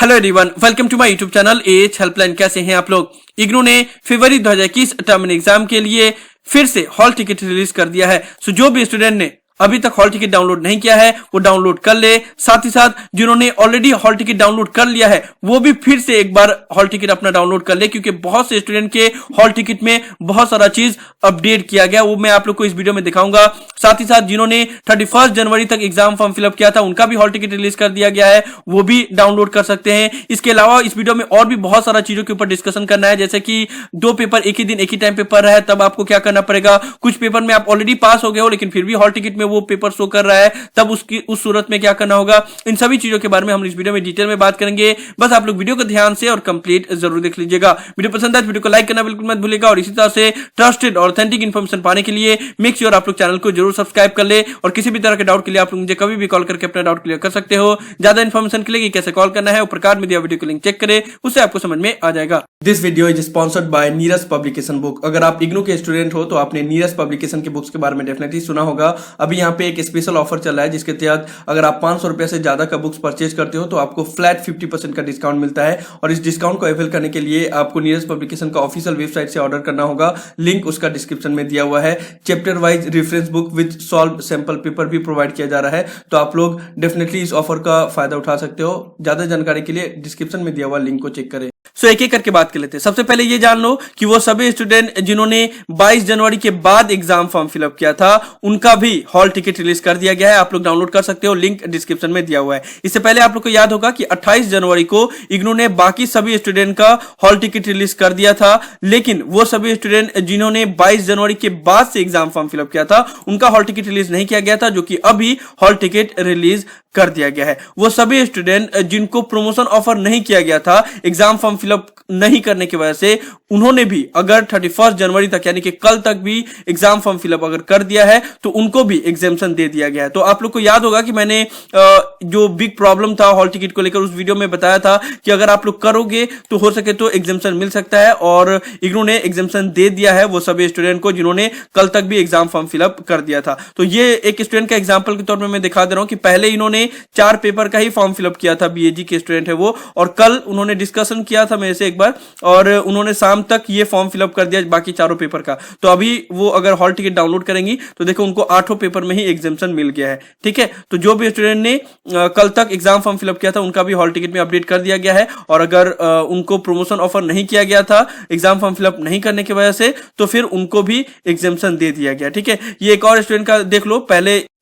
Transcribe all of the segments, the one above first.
Hello everyone, welcome to my YouTube channel AH helpline. कैसे हैं आप लोग। इग्नू ने फरवरी 2021 टर्मिनल एग्जाम के लिए फिर से हॉल टिकट रिलीज कर दिया है। सो जो भी स्टूडेंट ने अभी तक हॉल टिकट डाउनलोड नहीं किया है वो डाउनलोड कर ले। साथ ही साथ जिन्होंने ऑलरेडी हॉल टिकट डाउनलोड कर लिया है वो भी फिर से एक बार हॉल टिकट अपना डाउनलोड कर ले, क्योंकि बहुत से स्टूडेंट के हॉल टिकट में बहुत सारा चीज अपडेट किया गया, वो मैं आप लोग को इस वीडियो में दिखाऊंगा। साथ ही साथ जिन्होंने 31 जनवरी तक एग्जाम फॉर्म फिलअप किया था उनका भी हॉल टिकट रिलीज कर दिया गया है, वो भी डाउनलोड कर सकते हैं। इसके अलावा इस वीडियो में और भी बहुत सारा चीजों के ऊपर डिस्कशन करना है, जैसे कि 2 पेपर एक ही दिन एक ही टाइम पेपर है, तब आपको क्या करना पड़ेगा। कुछ पेपर में आप ऑलरेडी पास हो गए हो लेकिन फिर भी हॉल टिकट में वो पेपर शो कर रहा है, तब उस सूरत में क्या करना होगा। इन सभी चीजों के बारे में हम इस वीडियो में डिटेल में बात करेंगे। बस आप लोग वीडियो को ध्यान से और कंप्लीट जरूर देख लीजिएगा। वीडियो पसंद आए तो वीडियो को लाइक करना बिल्कुल मत भूलिएगा, और इसी तरह से ट्रस्टेड और ऑथेंटिक इन्फॉर्मेशन पाने के लिए मेक श्योर आप लोग चैनल को जरूर सब्सक्राइब कर ले। और किसी भी तरह के डाउट के लिए आप लोग मुझे कभी भी कॉल करके अपना डाउट क्लियर कर सकते हो। ज्यादा इन्फॉर्मेशन के लिए कैसे कॉल करना है ऊपर कार्ड में दिया वीडियो को लिंक चेक करें, उससे आपको समझ में आ जाएगा। This video is sponsored by Neeraj publication book. अगर आप इग्नू के स्टूडेंट हो तो आपने नीरज पब्लिकेशन की बुक्स के बारे में डेफिनेटली सुना होगा। अभी यहाँ पे एक स्पेशल ऑफर चल रहा है जिसके तहत अगर आप 500 रुपए से ज्यादा का बुक्स परचेज करते हो तो आपको फ्लैट 50% का डिस्काउंट मिलता है। और इस डिस्काउंट को अवेल करने के लिए आपको नीरज पब्लिकेशन का ऑफिशियल वेबसाइट से ऑर्डर करना होगा। लिंक उसका डिस्क्रिप्शन में दिया हुआ है। Chapter wise reference book with solve sample paper भी प्रोवाइड किया जा रहा है, तो आप लोग डेफिनेटली इस ऑफर का फायदा उठा सकते हो। ज्यादा जानकारी के लिए डिस्क्रिप्शन में दिया हुआ लिंक को चेक करें। सो एक एक करके बात कर लेते हैं। सबसे पहले ये जान लो कि वो सभी स्टूडेंट जिन्होंने 22 जनवरी के बाद एग्जाम फॉर्म फिलअप किया था उनका भी हॉल टिकट रिलीज कर दिया गया है। आप लोग डाउनलोड कर सकते हो, लिंक डिस्क्रिप्शन में दिया हुआ है। इससे पहले आप लोग को याद होगा कि 28 जनवरी को इग्नू ने बाकी सभी स्टूडेंट का हॉल टिकट रिलीज कर दिया था, लेकिन वो सभी स्टूडेंट जिन्होंने 22 जनवरी के बाद से एग्जाम फॉर्म फिलअप किया था उनका हॉल टिकट रिलीज नहीं किया गया था, जो कि अभी हॉल टिकट रिलीज कर दिया गया है। वो सभी स्टूडेंट जिनको प्रमोशन ऑफर नहीं किया गया था एग्जाम फॉर्म फिलअप नहीं करने की वजह से, उन्होंने भी अगर 31 जनवरी तक यानी कि कल तक भी एग्जाम फॉर्म फिलअप अगर कर दिया है तो उनको भी एग्जेम्पशन दे दिया गया है। तो आप लोग को याद होगा कि मैंने जो बिग प्रॉब्लम था हॉल टिकट को लेकर उस वीडियो में बताया था कि अगर आप लोग करोगे तो हो सके तो एग्जेम्पशन मिल सकता है, और इग्नू ने एग्जेम्पशन दे दिया है वो सभी स्टूडेंट को जिन्होंने कल तक भी एग्जाम फॉर्म फिलअप कर दिया था। तो ये एक स्टूडेंट का एग्जाम्पल के तौर पर मैं दिखा दे रहा हूं कि पहले इन्होंने 4 पेपर का ही फॉर्म फिलअप किया था, बीएजी के स्टूडेंट है वो, और कल उन्होंने डिस्कशन किया था मेरे से एक बार और उन्होंने शाम तक ये फॉर्म फिलअप कर दिया बाकी 4 पेपर का। तो अभी वो अगर हॉल टिकट डाउनलोड करेंगी तो देखो उनको 8 पेपर में ही एग्जाम्पशन मिल गया है। ठीक है, तो जो भी स्टूडेंट ने कल तक एग्जाम फॉर्म फिलअप किया था उनका भी हॉल टिकट में अपडेट कर दिया गया है, और अगर उनको प्रमोशन ऑफर नहीं किया गया था एग्जाम फॉर्म फिलअप नहीं करने की वजह से तो फिर उनको भी एग्जाम्पशन दे दिया गया। ठीक है, ये एक और स्टूडेंट का देख लो,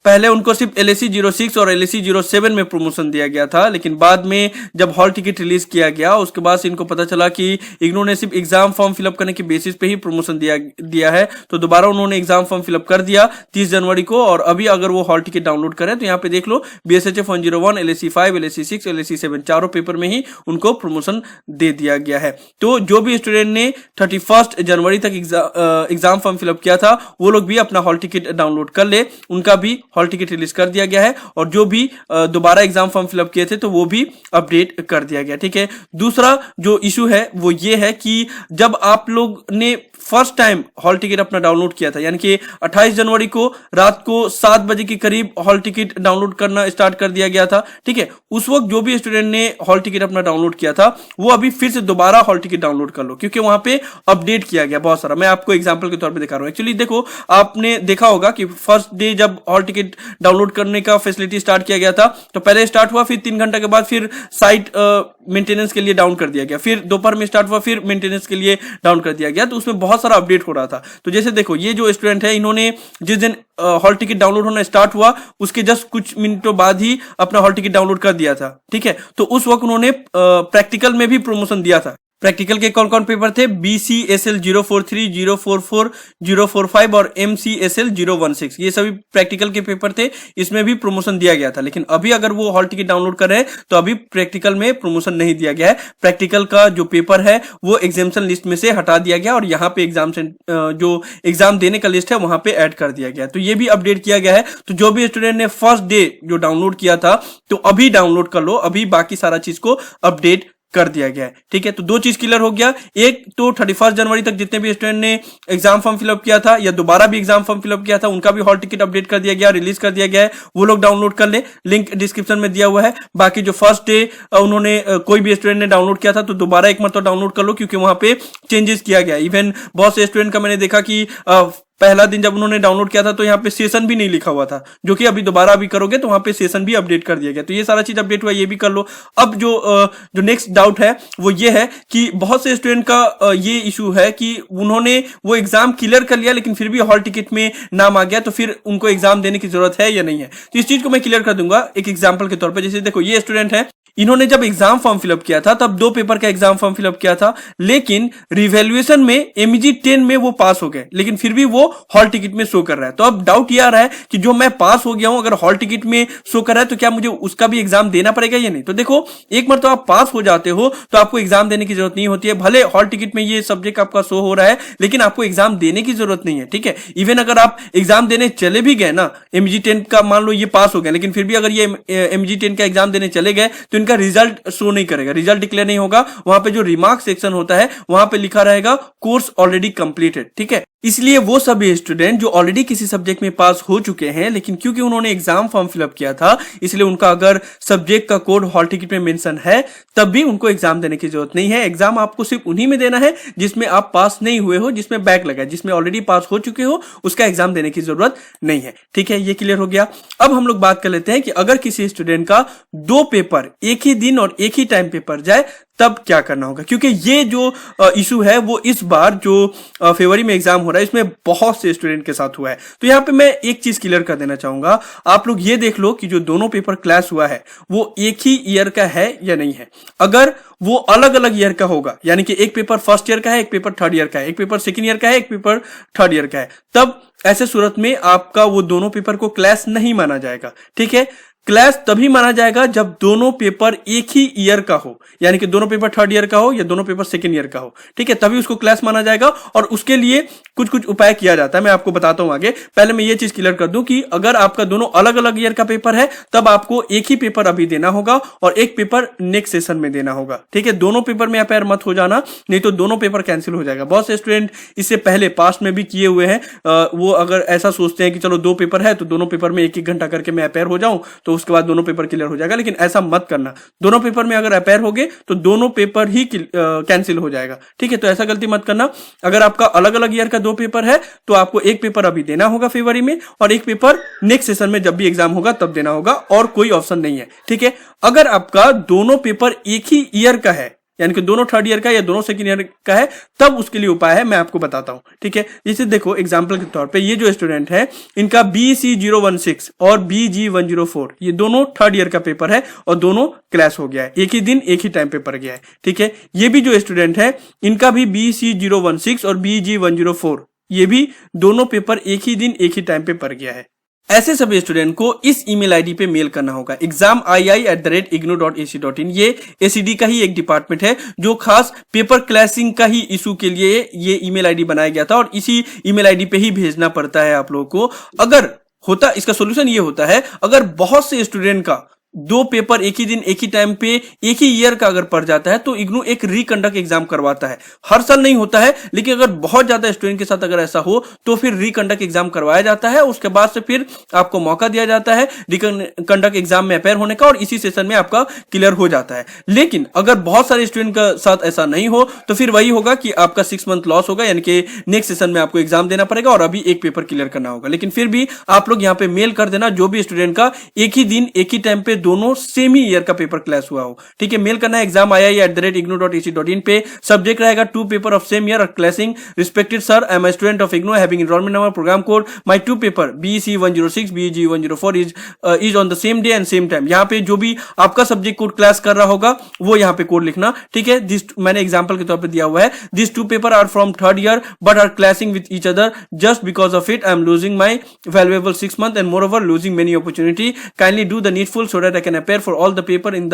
पहले उनको सिर्फ LAC 06 और LAC 07 में प्रमोशन दिया गया था, लेकिन बाद में जब हॉल टिकट रिलीज किया गया उसके बाद इनको पता चला कि इग्नू ने सिर्फ एग्जाम फॉर्म फिलअप करने के बेसिस पे ही प्रमोशन दिया है। तो दोबारा उन्होंने एग्जाम फॉर्म फिलअप कर दिया 30 जनवरी को, और अभी अगर वो हॉल टिकट डाउनलोड करें तो यहाँ पे देख लो BSHF 101, LAC 5, LAC 6, LAC 7 चारों पेपर में ही उनको प्रमोशन दे दिया गया है। तो जो भी स्टूडेंट ने 31 जनवरी तक एग्जाम फॉर्म फिलअप किया था वो लोग भी अपना हॉल टिकट डाउनलोड कर ले, उनका भी हॉल टिकट रिलीज कर दिया गया है, और जो भी दोबारा एग्जाम फॉर्म फिलअप किए थे तो वो भी अपडेट कर दिया गया। ठीक है, दूसरा जो इशू है वो ये है कि जब आप लोग ने फर्स्ट टाइम हॉल टिकट अपना डाउनलोड किया था यानी कि 28 जनवरी को रात को 7 बजे के करीब हॉल टिकट डाउनलोड करना स्टार्ट कर दिया गया था। ठीक है, उस वक्त जो भी स्टूडेंट ने हॉल टिकट अपना डाउनलोड किया था वो अभी फिर से दोबारा हॉल टिकट डाउनलोड कर लो, क्योंकि वहां पे अपडेट किया गया बहुत सारा। मैं आपको एग्जांपल के तौर पे दिखा रहा हूं। एक्चुअली देखो, आपने देखा होगा कि फर्स्ट डे जब हॉल टिकट डाउनलोड करने का फैसिलिटी स्टार्ट किया गया था तो पहले स्टार्ट हुआ, फिर 3 घंटे के बाद फिर साइट मेंटेनेंस के लिए डाउन कर दिया गया, फिर दोपहर में स्टार्ट हुआ, फिर मेंटेनेंस के लिए डाउन कर दिया गया। तो उसमें बहुत सारा अपडेट हो रहा था। तो जैसे देखो, ये जो स्टूडेंट है इन्होंने जिस दिन हॉल टिकट डाउनलोड होना स्टार्ट हुआ उसके जस्ट कुछ मिनटों बाद ही अपना हॉल टिकट डाउनलोड कर दिया था। ठीक है, तो उस वक्त उन्होंने प्रैक्टिकल में भी प्रमोशन दिया था। प्रैक्टिकल के कौन कौन पेपर थे? BCSL 043, 044, 045 और MCSL 016, ये सभी प्रैक्टिकल के पेपर थे, इसमें भी प्रमोशन दिया गया था। लेकिन अभी अगर वो हॉल टिकट डाउनलोड कर रहे हैं तो अभी प्रैक्टिकल में प्रमोशन नहीं दिया गया है। प्रैक्टिकल का जो पेपर है वो एग्जामिनेशन लिस्ट में से हटा दिया गया और यहाँ पे जो एग्जाम देने का लिस्ट है वहां पे ऐड कर दिया गया। तो ये भी अपडेट किया गया है। तो जो भी स्टूडेंट ने फर्स्ट डे जो डाउनलोड किया था तो अभी डाउनलोड कर लो, अभी बाकी सारा चीज को अपडेट कर दिया गया है। ठीक है, तो दो चीज क्लियर हो गया। एक तो 31 जनवरी तक जितने भी स्टूडेंट ने एग्जाम फॉर्म फिलअप किया था या दोबारा भी एग्जाम फॉर्म फिलअप किया था, उनका भी हॉल टिकट अपडेट कर दिया गया, रिलीज कर दिया गया है। वो लोग डाउनलोड कर ले, लिंक डिस्क्रिप्शन में दिया हुआ है। बाकी जो फर्स्ट डे उन्होंने कोई भी स्टूडेंट ने डाउनलोड किया था तो दोबारा एक मरतबा डाउनलोड कर लो, क्योंकि वहां पे चेंजेस किया गया। इवन बहुत से स्टूडेंट का मैंने देखा कि पहला दिन जब उन्होंने डाउनलोड किया था तो यहाँ पे सेशन भी नहीं लिखा हुआ था, जो कि अभी दोबारा भी करोगे तो वहां पे सेशन भी अपडेट कर दिया गया। तो ये सारा चीज अपडेट हुआ, ये भी कर लो। अब जो नेक्स्ट डाउट है वो ये है कि बहुत से स्टूडेंट का ये इशू है कि उन्होंने वो एग्जाम क्लियर कर लिया लेकिन फिर भी हॉल टिकट में नाम आ गया, तो फिर उनको एग्जाम देने की जरूरत है या नहीं है। तो इस चीज को मैं क्लियर कर दूंगा एक एग्जाम्पल के तौर पर। जैसे देखो, ये स्टूडेंट है, इन्होंने जब एग्जाम फॉर्म फिलअप किया था तब 2 पेपर का एग्जाम फॉर्म फिलअप किया था, लेकिन रिवैल्यूएशन में एमजी 10 में वो पास हो गए, लेकिन फिर भी वो हॉल टिकट में शो कर रहा है। तो अब डाउट ये आ रहा है कि जो मैं पास हो गया हूं, अगर हॉल टिकट में शो कर रहा है तो क्या मुझे उसका भी एग्जाम देना पड़ेगा या नहीं? तो देखो, एक बार तो आप पास हो जाते हो तो आपको एग्जाम देने की जरूरत नहीं होती है। भले हॉल टिकट में ये सब्जेक्ट आपका शो हो रहा है, लेकिन आपको एग्जाम देने की जरूरत नहीं है। ठीक है, इवन अगर आप एग्जाम देने चले भी गए ना, एमजी 10 का मान लो ये पास हो गए, लेकिन फिर भी अगर ये एमजी 10 का एग्जाम देने चले गए तो इनका रिजल्ट शो नहीं करेगा, रिजल्ट डिक्लेयर नहीं होगा। वहां पे जो रिमार्क सेक्शन होता है वहां पे लिखा रहेगा कोर्स ऑलरेडी कंप्लीटेड। ठीक है, इसलिए वो सभी स्टूडेंट जो ऑलरेडी किसी सब्जेक्ट में पास हो चुके हैं, लेकिन क्योंकि उन्होंने एग्जाम फॉर्म फिलअप किया था, इसलिए उनका अगर सब्जेक्ट का कोड हॉल टिकट में मेंशन है तब भी उनको एग्जाम देने की जरूरत नहीं है। एग्जाम आपको सिर्फ उन्हीं में देना है जिसमें आप पास नहीं हुए हो, जिसमें बैक लगा है। जिसमें ऑलरेडी पास हो चुके हो उसका एग्जाम देने की जरूरत नहीं है। ठीक है, ये क्लियर हो गया। अब हम लोग बात कर लेते हैं कि अगर किसी स्टूडेंट का 2 पेपर एक ही दिन और एक ही टाइम पेपर जाए तब क्या करना होगा, क्योंकि ये जो इशू है वो इस बार जो फरवरी में एग्जाम हो रहा है इसमें बहुत से स्टूडेंट के साथ हुआ है। तो यहाँ पे मैं एक चीज क्लियर कर देना चाहूंगा, आप लोग ये देख लो कि जो दोनों पेपर क्लास हुआ है वो एक ही ईयर का है या नहीं है। अगर वो अलग अलग ईयर का होगा, यानी कि एक पेपर फर्स्ट ईयर का है, एक पेपर थर्ड ईयर का है, एक पेपर सेकंड ईयर का है, एक पेपर थर्ड ईयर का है, तब ऐसे सूरत में आपका वो दोनों पेपर को क्लास नहीं माना जाएगा। ठीक है, क्लास तभी माना जाएगा जब दोनों पेपर एक ही ईयर का हो, यानी कि दोनों पेपर थर्ड ईयर का हो या दोनों पेपर सेकंड ईयर का हो। ठीक है, तभी उसको क्लास माना जाएगा। और उसके लिए कुछ कुछ उपाय किया जाता है, मैं आपको बताता हूं आगे। पहले मैं ये चीज क्लियर कर दूं कि अगर आपका दोनों अलग अलग ईयर का पेपर है तब आपको एक ही पेपर अभी देना होगा और एक पेपर नेक्स्ट सेशन में देना होगा। ठीक है, दोनों पेपर में अपेयर मत हो जाना, नहीं तो दोनों पेपर कैंसिल हो जाएगा। बहुत से स्टूडेंट इससे पहले पास्ट में भी किए हुए हैं। वो अगर ऐसा सोचते हैं कि चलो 2 पेपर है तो दोनों पेपर में 1-1 घंटा करके मैं अपेयर हो जाऊं तो उसके बाद दोनों पेपर क्लियर हो जाएगा, लेकिन ऐसा मत करना। दोनों पेपर में अगर अपेयर हो गए तो दोनों पेपर ही कैंसिल हो जाएगा। ठीक है, तो ऐसा गलती मत करना। अगर आपका अलग अलग ईयर का 2 पेपर है तो आपको एक पेपर अभी देना होगा फरवरी में और एक पेपर नेक्स्ट सेशन में जब भी एग्जाम होगा तब देना होगा, और कोई ऑप्शन नहीं है। ठीक है, अगर आपका दोनों पेपर एक ही ईयर का है, यानी कि दोनों थर्ड ईयर का या दोनों सेकंड ईयर का है, तब उसके लिए उपाय है, मैं आपको बताता हूं। ठीक है, जैसे देखो एग्जांपल के तौर पे ये जो स्टूडेंट है इनका BC016 और BG104 ये दोनों थर्ड ईयर का पेपर है और दोनों क्लास हो गया है, एक ही दिन एक ही टाइम पेपर गया है। ठीक है, ये भी जो स्टूडेंट है इनका भी BC016 और BG104 ये भी दोनों पेपर एक ही दिन एक ही टाइम पे पड़ गया है। ऐसे सभी स्टूडेंट को इस ईमेल आईडी पे मेल करना होगा examii@ignou.ac.in। ये एसीडी का ही एक डिपार्टमेंट है जो खास पेपर क्लैसिंग का ही इशू के लिए ये ईमेल आईडी बनाया गया था और इसी ईमेल आईडी पे ही भेजना पड़ता है आप लोगों को। अगर होता, इसका सोल्यूशन ये होता है, अगर बहुत से स्टूडेंट का 2 पेपर एक ही दिन एक ही टाइम पे एक ही ईयर का अगर पड़ जाता है तो इग्नू एक रिकंडक्ट एग्जाम करवाता है। हर साल नहीं होता है, लेकिन अगर बहुत ज्यादा स्टूडेंट के साथ अगर ऐसा हो तो फिर रिकंडक्ट एग्जाम करवाया जाता है। उसके बाद से फिर आपको मौका दिया जाता है रिकंडक्ट एग्जाम में अपेयर होने का और इसी सेशन में आपका क्लियर हो जाता है। लेकिन अगर बहुत सारे स्टूडेंट के साथ ऐसा नहीं हो तो फिर वही होगा कि आपका 6 मंथ लॉस होगा, यानी कि नेक्स्ट सेशन में आपको एग्जाम देना पड़ेगा और अभी एक पेपर क्लियर करना होगा। लेकिन फिर भी आप लोग यहाँ पे मेल कर देना जो भी स्टूडेंट का एक ही दिन एक ही टाइम पे दोनों सेम ही ईयर का पेपर क्लास हुआ हो। ठीक है, मेल करना है examii@ignou.ac.in पे। सब्जेक्ट रहेगा 2 paper of same year are clashing respected sir, I am a student of IGNOU having enrolment number programme code my 2 paper BC106 BG104 is on the same day and same time. यहाँ पे जो भी आपका subject code class कर रहा होगा वो यहाँ पे कोड लिखना। ठीक है, दिस मैंने एग्जांपल के तौर पे दिया हुआ है, this 2 paper are from third year but are clashing with each other just because of it I am losing my valuable 6 month and moreover losing many opportunity, kindly do the needful so that I can appear for all the paper in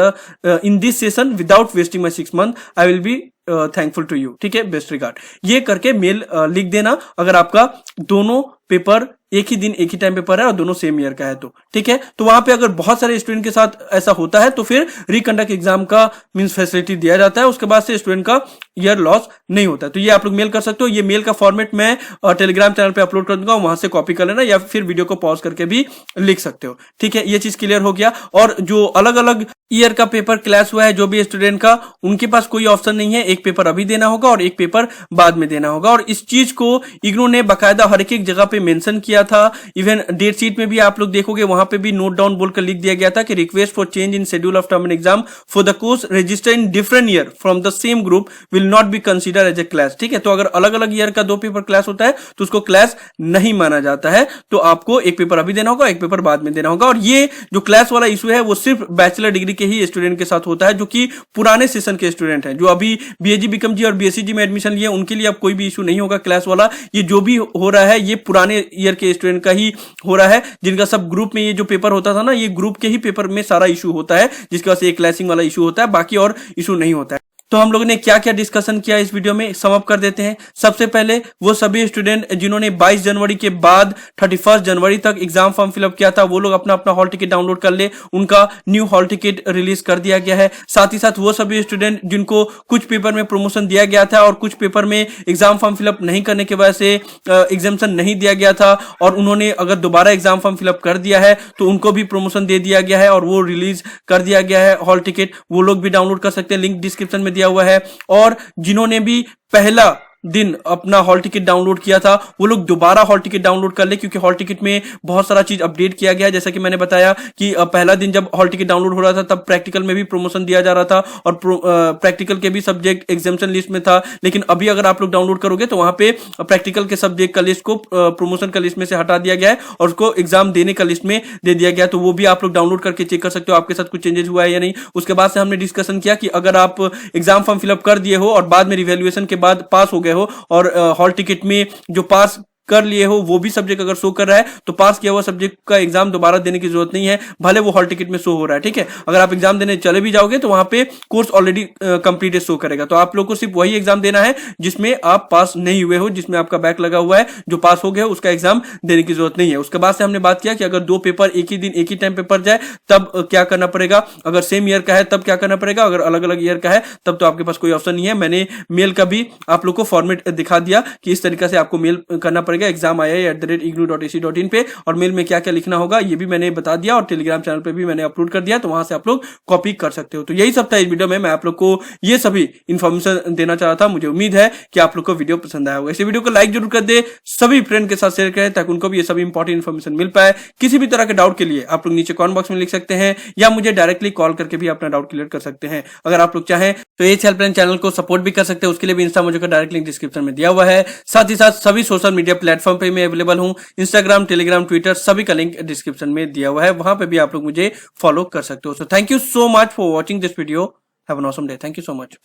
this session without wasting my 6 month. I will be thankful to you. ठीक है, best regard ये करके mail लिख देना अगर आपका दोनों paper एक ही दिन एक ही टाइम पेपर है और दोनों सेम ईयर का है तो ठीक है। तो वहां पे अगर बहुत सारे स्टूडेंट के साथ ऐसा होता है तो फिर रिकंडक्ट एग्जाम का मींस फैसिलिटी दिया जाता है, उसके बाद से स्टूडेंट का ईयर लॉस नहीं होता है। तो ये आप लोग मेल कर सकते हो, ये मेल का फॉर्मेट मैं टेलीग्राम चैनल पे अपलोड कर दूंगा, वहां से कॉपी कर लेना या फिर वीडियो को पॉज करके भी लिख सकते हो, ठीक है। ये चीज क्लियर हो गया। और जो अलग अलग ईयर का पेपर क्लास हुआ है जो भी स्टूडेंट का, उनके पास कोई ऑप्शन नहीं है, एक पेपर अभी देना होगा और एक पेपर बाद में देना होगा। और इस चीज को इग्नू ने बाकायदा हर एक जगह पे मेंशन किया था। इवन डेट शीट में भी आप लोग देखोगे वहां पे भी नोट डाउन बोलकर लिख दिया गया था कि request for change in schedule of term exam for the course register in different year from the same group will not be consider as a class, ठीक है। तो अगर अलग अलग ईयर का दो पेपर क्लास होता है तो उसको क्लास नहीं माना जाता है। तो आपको एक पेपर अभी देना होगा, एक पेपर बाद में देना होगा। और ये जो क्लास वाला इशू है वो सिर्फ बैचलर डिग्री के ही स्टूडेंट के साथ होता है, जो कि पुराने सेशन के स्टूडेंट हैं। जो अभी बीएजी बीकॉम जी और बीएससी जी में एडमिशन लिए उनके लिए अब कोई भी इशू नहीं होगा क्लास वाला। ये जो भी हो रहा है ये पुराने ईयर के स्टूडेंट का ही हो रहा है, जिनका सब ग्रुप में ये जो पेपर होता था ना, ये ग्रुप के ही पेपर में सारा इशू होता है, जिसकी वजह से एक क्लासिंग वाला इशू होता है, बाकी और इशू नहीं होता है। तो हम लोगों ने क्या क्या डिस्कशन किया इस वीडियो में सम अप कर देते हैं। सबसे पहले वो सभी स्टूडेंट जिन्होंने 22 जनवरी के बाद 31 जनवरी तक एग्जाम फॉर्म फिलअप किया था वो लोग अपना अपना हॉल टिकट डाउनलोड कर ले, उनका न्यू हॉल टिकट रिलीज कर दिया गया है। साथ ही साथ वो सभी स्टूडेंट जिनको कुछ पेपर में प्रमोशन दिया गया था और कुछ पेपर में एग्जाम फॉर्म फिलअप नहीं करने की वजह से एग्जामेशन नहीं दिया गया था और उन्होंने अगर दोबारा एग्जाम फॉर्म फिलअप कर दिया है तो उनको भी प्रमोशन दे दिया गया है और वो रिलीज कर दिया गया है हॉल टिकट, वो लोग भी डाउनलोड कर सकते हैं, लिंक डिस्क्रिप्शन में दिया हुआ है। और जिन्होंने भी पहला दिन अपना हॉल टिकट डाउनलोड किया था वो लोग दोबारा हॉल टिकट डाउनलोड कर ले, क्योंकि हॉल टिकट में बहुत सारा चीज अपडेट किया गया है। जैसा कि मैंने बताया कि पहला दिन जब हॉल टिकट डाउनलोड हो रहा था तब प्रैक्टिकल में भी प्रमोशन दिया जा रहा था और प्रैक्टिकल के भी सब्जेक्ट एग्जामेशन लिस्ट में था, लेकिन अभी अगर आप लोग डाउनलोड करोगे तो वहां पे प्रैक्टिकल के सब्जेक्ट का लिस्ट को प्रमोशन का लिस्ट में से हटा दिया गया है और उसको एग्जाम देने का लिस्ट में दे दिया गया। तो वो भी आप लोग डाउनलोड करके चेक कर सकते हो आपके साथ कुछ चेंजेस हुआ है या नहीं। उसके बाद से हमने डिस्कशन किया कि अगर आप एग्जाम फॉर्म फिलअप कर दिए हो और बाद में रिवैल्यूएशन के बाद पास हो गए हो और हॉल टिकट में जो पास कर लिए हो वो भी सब्जेक्ट अगर शो कर रहा है तो पास किया हुआ सब्जेक्ट का एग्जाम दोबारा देने की जरूरत नहीं है, भले वो हॉल टिकट में शो हो रहा है, ठीक है। अगर आप एग्जाम देने चले भी जाओगे तो वहां पे कोर्स ऑलरेडी कंप्लीटेड शो करेगा। तो आप लोग को सिर्फ वही एग्जाम देना है जिसमें आप पास नहीं हुए हो, जिसमें आपका बैक लगा हुआ है, जो पास हो गया उसका एग्जाम देने की जरूरत नहीं है। उसके बाद से हमने बात किया कि अगर दो पेपर एक ही दिन एक ही टाइम पेपर जाए तब क्या करना पड़ेगा, अगर सेम ईयर का है तब क्या करना पड़ेगा, अगर अलग अलग ईयर का है तब तो आपके पास कोई ऑप्शन नहीं है। मैंने मेल का भी आप लोग को फॉर्मेट दिखा दिया कि इस तरीके से आपको मेल करना पड़ेगा एग्जाम आया ignu.ac.in पे, और मेल में क्या क्या लिखना होगा ये भी मैंने बता दिया और टेलीग्राम चैनल पे भी मैंने अपलोड कर दिया, तो वहां से आप लोग कॉपी कर सकते हो। तो यही सब था इस वीडियो में, मैं आप लोग को ये सभी इंफॉर्मेशन देना चाह रहा था। मुझे उम्मीद है कि आप लोग को वीडियो पसंद आया होगा। इस वीडियो को लाइक जरूर कर दे, सभी फ्रेंड के साथ शेयर करें ताकि उनको भी ये सभी इंपॉर्टेंट इन्फॉर्मेशन मिल पाए। किसी भी तरह के डाउट के लिए आप लोग नीचे कमेंट बॉक्स में लिख सकते हैं या मुझे डायरेक्टली कॉल करके भी अपना डाउट क्लियर कर सकते हैं। अगर आप लोग चाहें तो एज हेल्पलाइन चैनल को सपोर्ट भी कर सकते हैं, उसके लिए भी इंस्टा मुझे का डायरेक्ट लिंक डिस्क्रिप्शन में दिया हुआ है। साथ ही साथ सभी सोशल मीडिया प्लेटफॉर्म पे मैं अवेलेबल हूं, इंस्टाग्राम, टेलीग्राम, ट्विटर, सभी का लिंक डिस्क्रिप्शन में दिया हुआ है, वहां पे भी आप लोग मुझे फॉलो कर सकते हो। So thank you so much for watching this video. Have an awesome day. Thank you so much.